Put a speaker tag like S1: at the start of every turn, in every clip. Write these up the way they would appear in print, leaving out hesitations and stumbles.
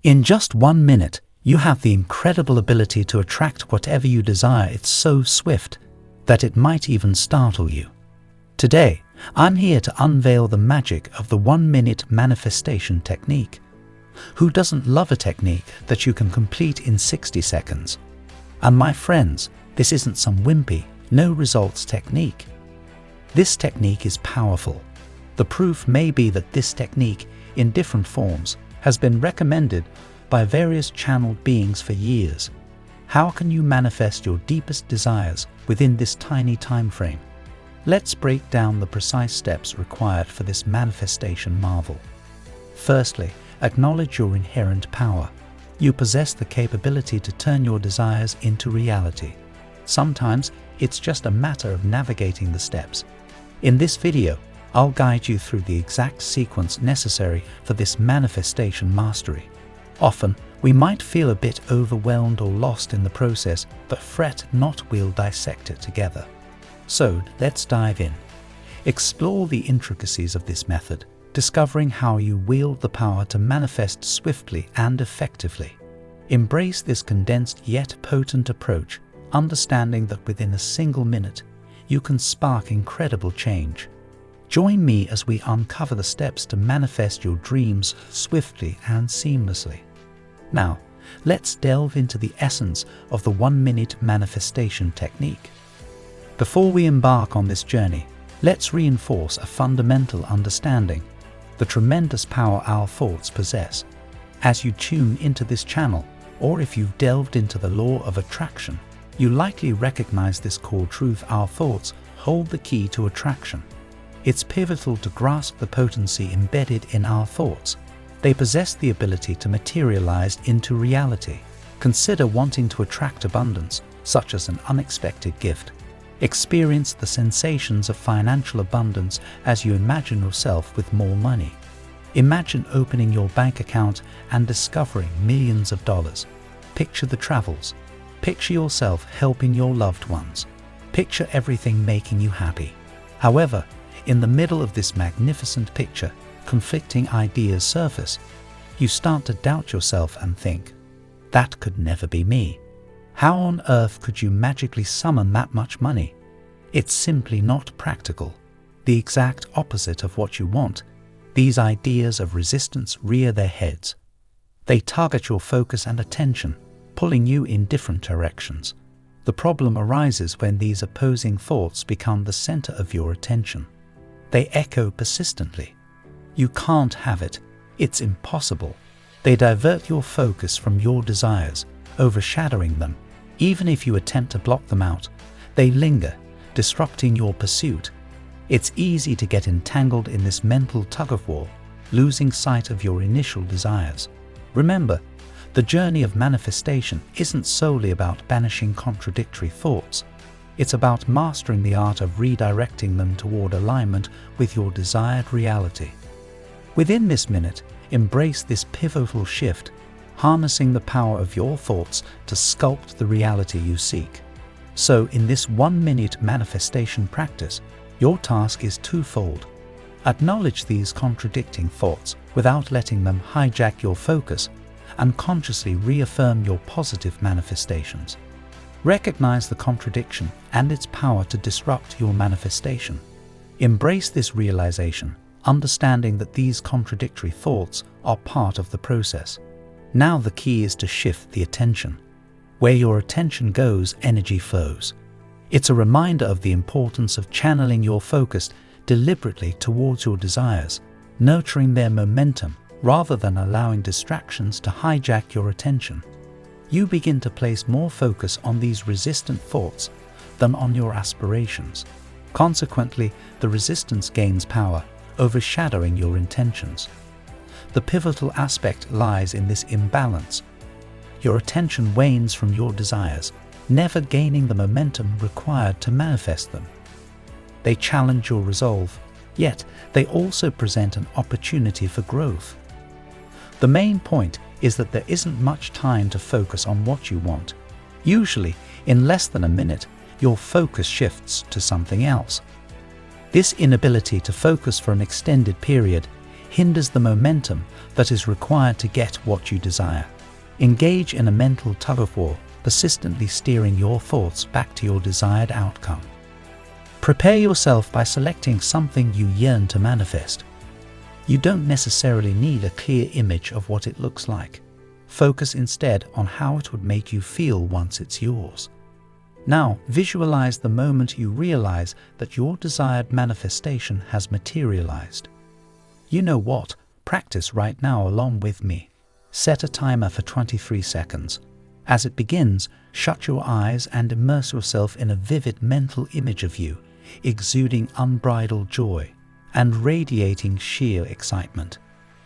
S1: In just 1 minute, you have the incredible ability to attract whatever you desire. It's so swift that it might even startle you. Today, I'm here to unveil the magic of the 1-minute manifestation technique. Who doesn't love a technique that you can complete in 60 seconds? And my friends, this isn't some wimpy, no results technique. This technique is powerful. The proof may be that this technique, in different forms, has been recommended by various channeled beings for years. How can you manifest your deepest desires within this tiny time frame? Let's break down the precise steps required for this manifestation marvel. Firstly, acknowledge your inherent power. You possess the capability to turn your desires into reality. Sometimes it's just a matter of navigating the steps. In this video, I'll guide you through the exact sequence necessary for this manifestation mastery. Often, we might feel a bit overwhelmed or lost in the process, but fret not, we'll dissect it together. So, let's dive in. Explore the intricacies of this method, discovering how you wield the power to manifest swiftly and effectively. Embrace this condensed yet potent approach, understanding that within a single minute, you can spark incredible change. Join me as we uncover the steps to manifest your dreams swiftly and seamlessly. Now, let's delve into the essence of the 1-minute manifestation technique. Before we embark on this journey, let's reinforce a fundamental understanding: the tremendous power our thoughts possess. As you tune into this channel, or if you've delved into the law of attraction, you likely recognize this core truth: our thoughts hold the key to attraction. It's pivotal to grasp the potency embedded in our thoughts. They possess the ability to materialize into reality. Consider wanting to attract abundance, such as an unexpected gift. Experience the sensations of financial abundance as you imagine yourself with more money. Imagine opening your bank account and discovering millions of dollars. Picture the travels. Picture yourself helping your loved ones. Picture everything making you happy. However, in the middle of this magnificent picture, conflicting ideas surface. You start to doubt yourself and think, that could never be me. How on earth could you magically summon that much money? It's simply not practical. The exact opposite of what you want. These ideas of resistance rear their heads. They target your focus and attention, pulling you in different directions. The problem arises when these opposing thoughts become the center of your attention. They echo persistently. You can't have it. It's impossible. They divert your focus from your desires, overshadowing them. Even if you attempt to block them out, they linger, disrupting your pursuit. It's easy to get entangled in this mental tug-of-war, losing sight of your initial desires. Remember, the journey of manifestation isn't solely about banishing contradictory thoughts. It's about mastering the art of redirecting them toward alignment with your desired reality. Within this minute, embrace this pivotal shift, harnessing the power of your thoughts to sculpt the reality you seek. So, in this 1-minute manifestation practice, your task is twofold. Acknowledge these contradicting thoughts without letting them hijack your focus, and consciously reaffirm your positive manifestations. Recognize the contradiction and its power to disrupt your manifestation. Embrace this realization, understanding that these contradictory thoughts are part of the process. Now the key is to shift the attention. Where your attention goes, energy flows. It's a reminder of the importance of channeling your focus deliberately towards your desires, nurturing their momentum rather than allowing distractions to hijack your attention. You begin to place more focus on these resistant thoughts than on your aspirations. Consequently, the resistance gains power, overshadowing your intentions. The pivotal aspect lies in this imbalance. Your attention wanes from your desires, never gaining the momentum required to manifest them. They challenge your resolve, yet they also present an opportunity for growth. The main point is that there isn't much time to focus on what you want. Usually, in less than a minute, your focus shifts to something else. This inability to focus for an extended period hinders the momentum that is required to get what you desire. Engage in a mental tug-of-war, persistently steering your thoughts back to your desired outcome. Prepare yourself by selecting something you yearn to manifest. You don't necessarily need a clear image of what it looks like. Focus instead on how it would make you feel once it's yours. Now, visualize the moment you realize that your desired manifestation has materialized. You know what? Practice right now along with me. Set a timer for 23 seconds. As it begins, shut your eyes and immerse yourself in a vivid mental image of you, exuding unbridled joy and radiating sheer excitement.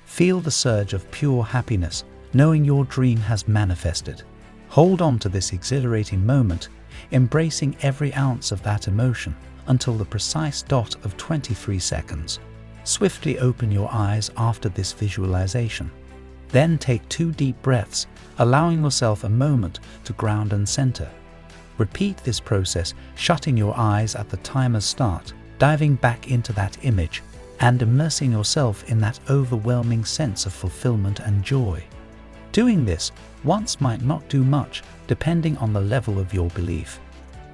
S1: Feel the surge of pure happiness, knowing your dream has manifested. Hold on to this exhilarating moment, embracing every ounce of that emotion until the precise dot of 23 seconds. Swiftly open your eyes after this visualization. Then take 2 deep breaths, allowing yourself a moment to ground and center. Repeat this process, shutting your eyes at the timer's start, diving back into that image, and immersing yourself in that overwhelming sense of fulfillment and joy. Doing this once might not do much, depending on the level of your belief.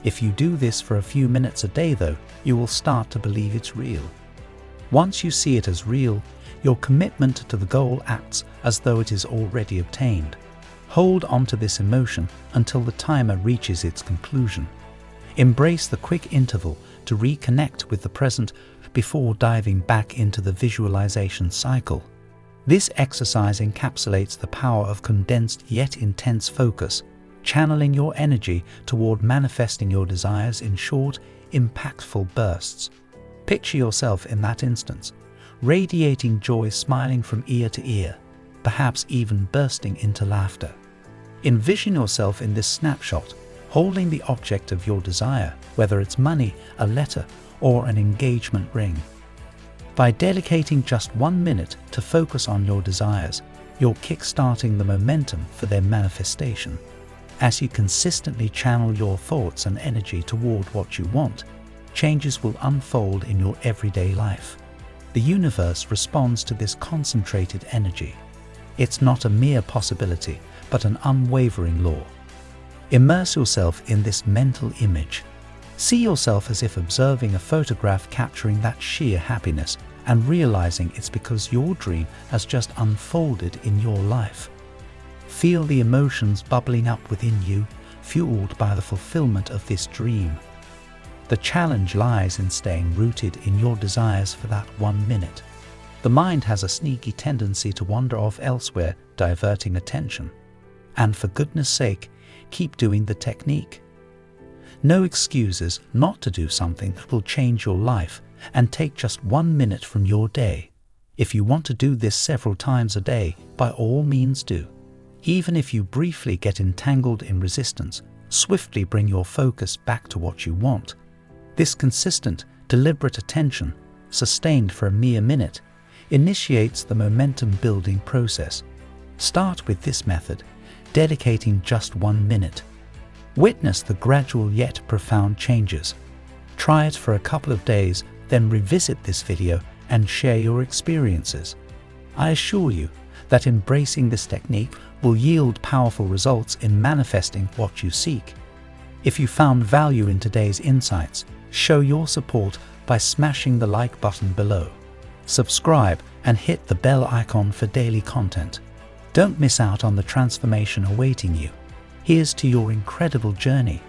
S1: If you do this for a few minutes a day though, you will start to believe it's real. Once you see it as real, your commitment to the goal acts as though it is already obtained. Hold on to this emotion until the timer reaches its conclusion. Embrace the quick interval to reconnect with the present before diving back into the visualization cycle. This exercise encapsulates the power of condensed yet intense focus, channeling your energy toward manifesting your desires in short, impactful bursts. Picture yourself in that instance, radiating joy, smiling from ear to ear, perhaps even bursting into laughter. Envision yourself in this snapshot, holding the object of your desire, whether it's money, a letter, or an engagement ring. By dedicating just 1 minute to focus on your desires, you're kickstarting the momentum for their manifestation. As you consistently channel your thoughts and energy toward what you want, changes will unfold in your everyday life. The universe responds to this concentrated energy. It's not a mere possibility, but an unwavering law. Immerse yourself in this mental image. See yourself as if observing a photograph capturing that sheer happiness and realizing it's because your dream has just unfolded in your life. Feel the emotions bubbling up within you, fueled by the fulfillment of this dream. The challenge lies in staying rooted in your desires for that 1 minute. The mind has a sneaky tendency to wander off elsewhere, diverting attention. And for goodness sake, keep doing the technique. No excuses not to do something that will change your life and take just 1 minute from your day. If you want to do this several times a day, by all means do. Even if you briefly get entangled in resistance, swiftly bring your focus back to what you want. This consistent, deliberate attention, sustained for a mere minute, initiates the momentum-building process. Start with this method, dedicating just 1 minute. Witness the gradual yet profound changes. Try it for a couple of days, then revisit this video and share your experiences. I assure you that embracing this technique will yield powerful results in manifesting what you seek. If you found value in today's insights, show your support by smashing the like button below. Subscribe and hit the bell icon for daily content. Don't miss out on the transformation awaiting you. Here's to your incredible journey.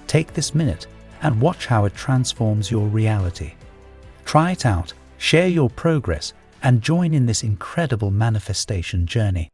S1: Take this minute and watch how it transforms your reality. Try it out, share your progress, and join in this incredible manifestation journey.